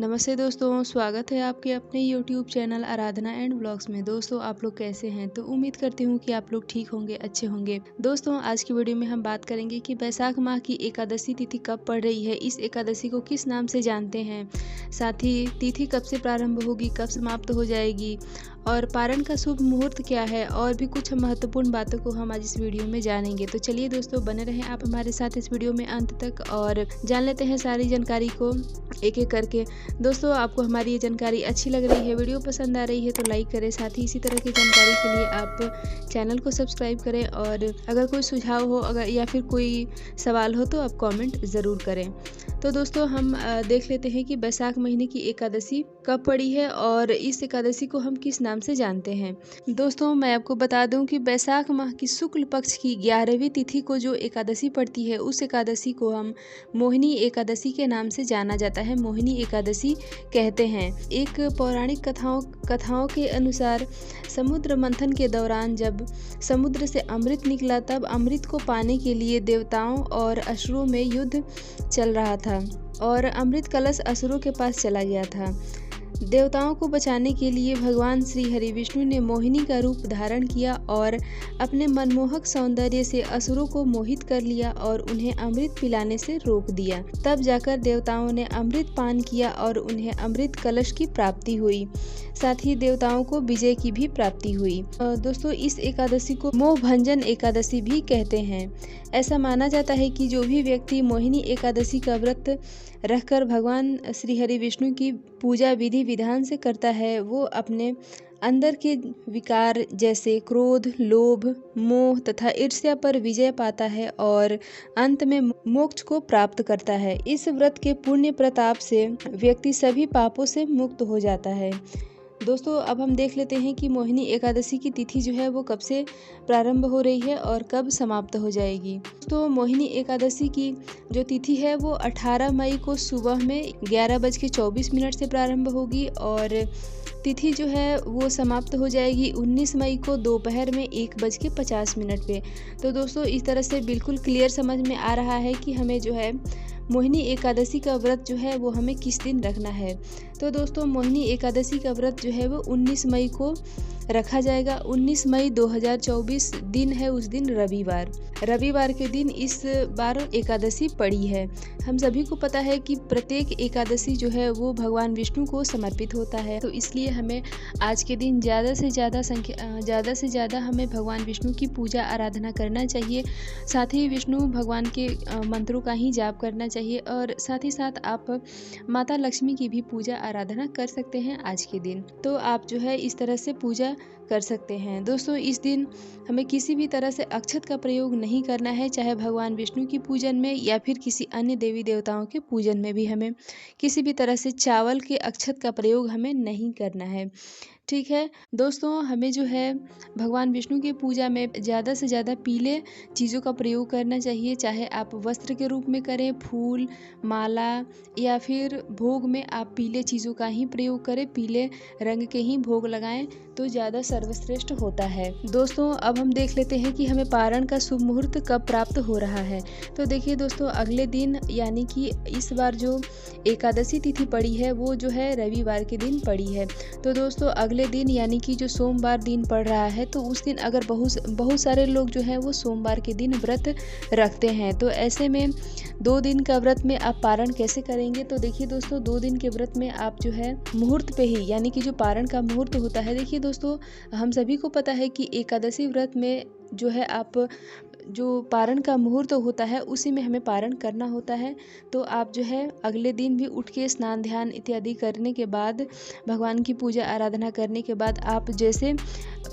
नमस्ते दोस्तों, स्वागत है आपके अपने YouTube channel Aradhana and vlogs में। दोस्तों, आप लोग कैसे हैं? तो उम्मीद करती हूँ कि आप लोग ठीक होंगे, अच्छे होंगे। दोस्तों, आज की वीडियो में हम बात करेंगे कि बैसाख माह की एकादशी तिथि कब पड़ रही है, इस एकादशी को किस नाम से जानते हैं, साथ ही तिथि कब से प्रारंभ होगी, कब समाप्त हो जाएगी और पारण का शुभ मुहूर्त क्या है और भी कुछ महत्वपूर्ण बातों को हम आज इस वीडियो में जानेंगे। तो चलिए दोस्तों, बने रहें आप हमारे साथ इस वीडियो में अंत तक और जान लेते हैं सारी जानकारी को एक एक करके। दोस्तों, आपको हमारी ये जानकारी अच्छी लग रही है, वीडियो पसंद आ रही है तो लाइक करें, साथ ही इसी तरह की जानकारी के लिए आप चैनल को सब्सक्राइब करें और अगर कोई सुझाव हो या फिर कोई सवाल हो तो आप कमेंट ज़रूर करें। तो दोस्तों, हम देख लेते हैं कि बैसाख महीने की एकादशी कब पड़ी है और इस एकादशी को हम किस नाम से जानते हैं। दोस्तों, मैं आपको बता दूं कि बैसाख माह की शुक्ल पक्ष की 11वीं तिथि को जो एकादशी पड़ती है उस एकादशी को हम मोहिनी एकादशी के नाम से जाना जाता है, मोहिनी एकादशी कहते हैं। एक पौराणिक कथाओं के अनुसार समुद्र मंथन के दौरान जब समुद्र से अमृत निकला तब अमृत को पाने के लिए देवताओं और असुरों में युद्ध चल रहा था और अमृत कलश असुरों के पास चला गया था। देवताओं को बचाने के लिए भगवान श्री हरि विष्णु ने मोहिनी का रूप धारण किया और अपने मनमोहक सौंदर्य से असुरों को मोहित कर लिया और उन्हें अमृत पिलाने से रोक दिया। तब जाकर देवताओं ने अमृत पान किया और उन्हें अमृत कलश की प्राप्ति हुई, साथ ही देवताओं को विजय की भी प्राप्ति हुई। दोस्तों, इस एकादशी को मोह भंजन एकादशी भी कहते हैं। ऐसा माना जाता है कि जो भी व्यक्ति मोहिनी एकादशी का व्रत रखकर भगवान श्री हरि विष्णु की पूजा विधि विधान से करता है, वो अपने अंदर के विकार जैसे क्रोध, लोभ, मोह तथा ईर्ष्या पर विजय पाता है और अंत में मोक्ष को प्राप्त करता है। इस व्रत के पुण्य प्रताप से व्यक्ति सभी पापों से मुक्त हो जाता है। दोस्तों, अब हम देख लेते हैं कि मोहिनी एकादशी की तिथि जो है वो कब से प्रारंभ हो रही है और कब समाप्त हो जाएगी। तो मोहिनी एकादशी की जो तिथि है वो 18 मई को सुबह में 11:24 से प्रारंभ होगी और तिथि जो है वो समाप्त हो जाएगी 19 मई को दोपहर में 1:50 पे। तो दोस्तों, इस तरह से बिल्कुल क्लियर समझ में आ रहा है कि हमें जो है मोहिनी एकादशी का व्रत जो है वो हमें किस दिन रखना है। तो दोस्तों, मोहिनी एकादशी का व्रत जो है वो 19 मई को रखा जाएगा। 19 मई 2024 दिन है, उस दिन रविवार के दिन इस बार एकादशी पड़ी है। हम सभी को पता है कि प्रत्येक एकादशी जो है वो भगवान विष्णु को समर्पित होता है, तो इसलिए हमें आज के दिन ज़्यादा से ज़्यादा हमें भगवान विष्णु की पूजा आराधना करना चाहिए। साथ ही विष्णु भगवान के मंत्रों का ही जाप करना चाहिए और साथ ही साथ आप माता लक्ष्मी की भी पूजा आराधना कर सकते हैं आज के दिन। तो आप जो है इस तरह से पूजा कर सकते हैं। दोस्तों, इस दिन हमें किसी भी तरह से अक्षत का प्रयोग नहीं करना है, चाहे भगवान विष्णु की पूजन में या फिर किसी अन्य देवी देवताओं के पूजन में भी हमें किसी भी तरह से चावल के अक्षत का प्रयोग हमें नहीं करना है। ठीक है दोस्तों, हमें जो है भगवान विष्णु की पूजा में ज़्यादा से ज़्यादा पीले चीज़ों का प्रयोग करना चाहिए, चाहे आप वस्त्र के रूप में करें, फूल, माला या फिर भोग में आप पीले चीज़ों का ही प्रयोग करें, पीले रंग के ही भोग लगाएं तो ज़्यादा सर्वश्रेष्ठ होता है। दोस्तों, अब हम देख लेते हैं कि हमें पारण का शुभ मुहूर्त कब प्राप्त हो रहा है। तो देखिए दोस्तों, अगले दिन यानी कि इस बार जो एकादशी तिथि पड़ी है वो जो है रविवार के दिन पड़ी है। तो दोस्तों, अगले दिन यानी कि जो सोमवार दिन पड़ रहा है तो उस दिन अगर बहुत सारे लोग जो है वो सोमवार के दिन व्रत रखते हैं, तो ऐसे में 2 दिन का व्रत में आप पारण कैसे करेंगे। तो देखिए दोस्तों, 2 दिन के व्रत में आप जो है मुहूर्त पे ही यानी कि जो पारण का मुहूर्त होता है, देखिए दोस्तों, हम सभी को पता है कि एकादशी व्रत में जो है आप जो पारण का मुहूर्त होता है उसी में हमें पारण करना होता है। तो आप जो है अगले दिन भी उठ के स्नान ध्यान इत्यादि करने के बाद, भगवान की पूजा आराधना करने के बाद आप जैसे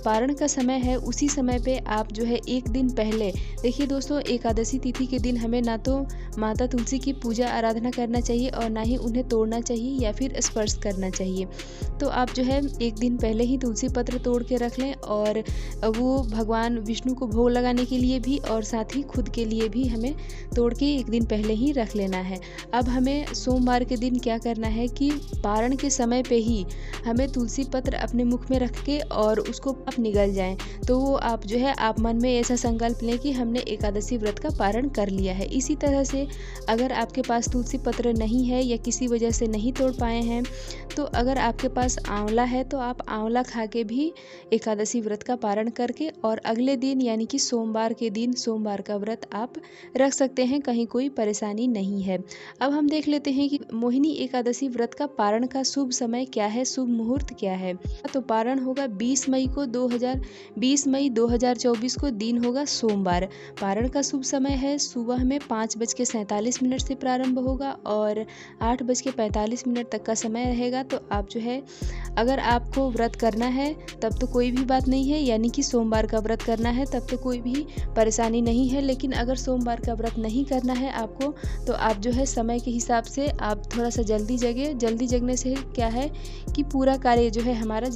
पारण का समय है उसी समय पे आप जो है एक दिन पहले, देखिए दोस्तों, एकादशी तिथि के दिन हमें ना तो माता तुलसी की पूजा आराधना करना चाहिए और ना ही उन्हें तोड़ना चाहिए या फिर स्पर्श करना चाहिए। तो आप जो है एक दिन पहले ही तुलसी पत्र तोड़ के रख लें और वो भगवान विष्णु को भोग लगाने के लिए भी और साथ ही खुद के लिए भी हमें तोड़ के एक दिन पहले ही रख लेना है। अब हमें सोमवार के दिन क्या करना है कि पारण के समय पे ही हमें तुलसी पत्र अपने मुख में रख के और उसको आप निगल जाएं। तो वो आप जो है आप मन में ऐसा संकल्प लें कि हमने एकादशी व्रत का पारण कर लिया है। इसी तरह से अगर आपके पास तुलसी पत्र नहीं है या किसी वजह से नहीं तोड़ पाए हैं, तो अगर आपके पास आंवला है तो आप आंवला खा के भी एकादशी व्रत का पारण करके और अगले दिन यानी कि सोमवार के दिन सोमवार का व्रत आप रख सकते हैं, कहीं कोई परेशानी नहीं है। अब हम देख लेते हैं कि मोहिनी एकादशी व्रत का पारण का शुभ समय क्या है, शुभ मुहूर्त क्या है। तो पारण होगा 20 मई 2024 को, दिन होगा सोमवार। पारण का शुभ समय है सुबह में 5:47 से प्रारंभ होगा और 8:45 तक का समय रहेगा। तो आप जो है अगर आपको व्रत करना है तब तो कोई भी बात नहीं है, यानी कि सोमवार का व्रत करना है तब तो कोई भी परेशानी नहीं है। लेकिन अगर सोमवार का व्रत नहीं करना है आपको, तो आप जो है समय के हिसाब से आप थोड़ा सा जल्दी जगे। जल्दी जगने से क्या है कि पूरा कार्य जो है हमारा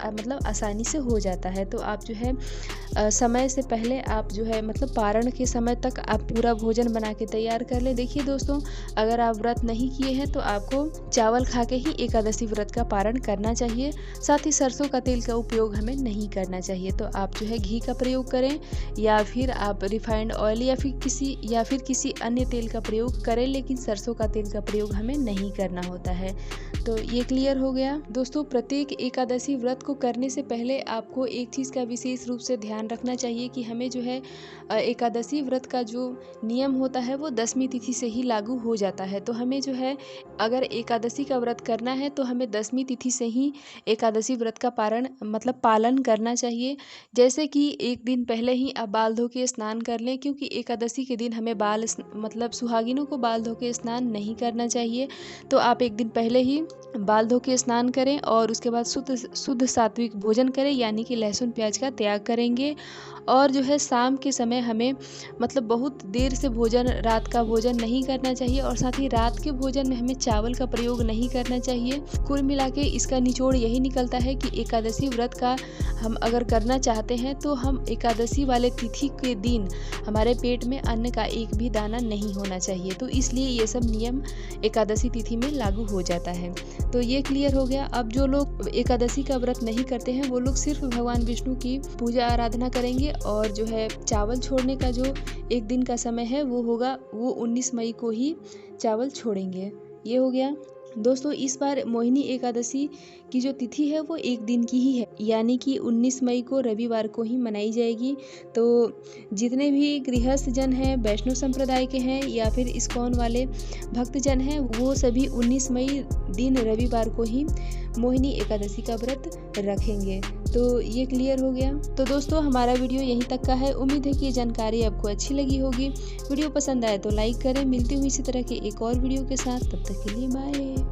मतलब आसानी से हो जाता है। तो आप जो है समय से पहले आप जो है मतलब पारण के समय तक आप पूरा भोजन बना के तैयार कर ले। देखिए दोस्तों, अगर आप व्रत नहीं किए हैं तो आपको चावल खा के ही एकादशी व्रत का पारण करना चाहिए। साथ ही सरसों का तेल का उपयोग हमें नहीं करना चाहिए। तो आप जो है घी का प्रयोग करें या फिर आप रिफाइंड ऑयल या फिर किसी अन्य तेल का प्रयोग करें, लेकिन सरसों का तेल का प्रयोग हमें नहीं करना होता है। तो ये क्लियर हो गया। दोस्तों, प्रत्येक एकादशी व्रत को करने से पहले आपको एक चीज़ का विशेष रूप से ध्यान रखना चाहिए कि हमें जो है एकादशी व्रत का जो नियम होता है वो 10वीं तिथि से ही लागू हो जाता है। तो हमें जो है अगर एकादशी का व्रत करना है तो हमें 10वीं तिथि से ही एकादशी व्रत का पालन करना चाहिए। जैसे कि एक दिन पहले ही आप बाल धो के स्नान कर लें, क्योंकि एकादशी के दिन हमें मतलब सुहागिनों को बाल धो के स्नान नहीं करना चाहिए। तो आप एक दिन पहले ही बाल धो के स्नान करें और उसके बाद शुद्ध सात्विक भोजन करें, यानी कि लहसुन प्याज का त्याग करेंगे। और जो है शाम के समय हमें मतलब बहुत देर से रात का भोजन नहीं करना चाहिए और साथ ही रात के भोजन में हमें चावल का प्रयोग नहीं करना चाहिए। कुल मिला के इसका निचोड़ यही निकलता है कि एकादशी व्रत का हम अगर करना चाहते हैं तो हम एकादशी वाले तिथि के दिन हमारे पेट में अन्न का एक भी दाना नहीं होना चाहिए। तो इसलिए ये सब नियम एकादशी तिथि में लागू हो जाता है। तो ये क्लियर हो गया। अब जो लोग एकादशी का व्रत नहीं करते हैं वो लोग सिर्फ भगवान विष्णु की पूजा आराधना करेंगे और जो है चावल छोड़ने का जो एक दिन का समय है वो 19 मई को ही चावल छोड़ेंगे। ये हो गया। दोस्तों, इस बार मोहिनी एकादशी की जो तिथि है वो एक दिन की ही है, यानी कि 19 मई को रविवार को ही मनाई जाएगी। तो जितने भी गृहस्थ जन हैं, वैष्णव संप्रदाय के हैं या फिर इस्कॉन वाले भक्तजन हैं, वो सभी 19 मई दिन रविवार को ही मोहिनी एकादशी का व्रत रखेंगे। तो ये क्लियर हो गया। तो दोस्तों, हमारा वीडियो यहीं तक का है। उम्मीद है कि ये जानकारी आपको अच्छी लगी होगी। वीडियो पसंद आए तो लाइक करें। मिलती हुई इसी तरह के एक और वीडियो के साथ, तब तक के लिए बाय।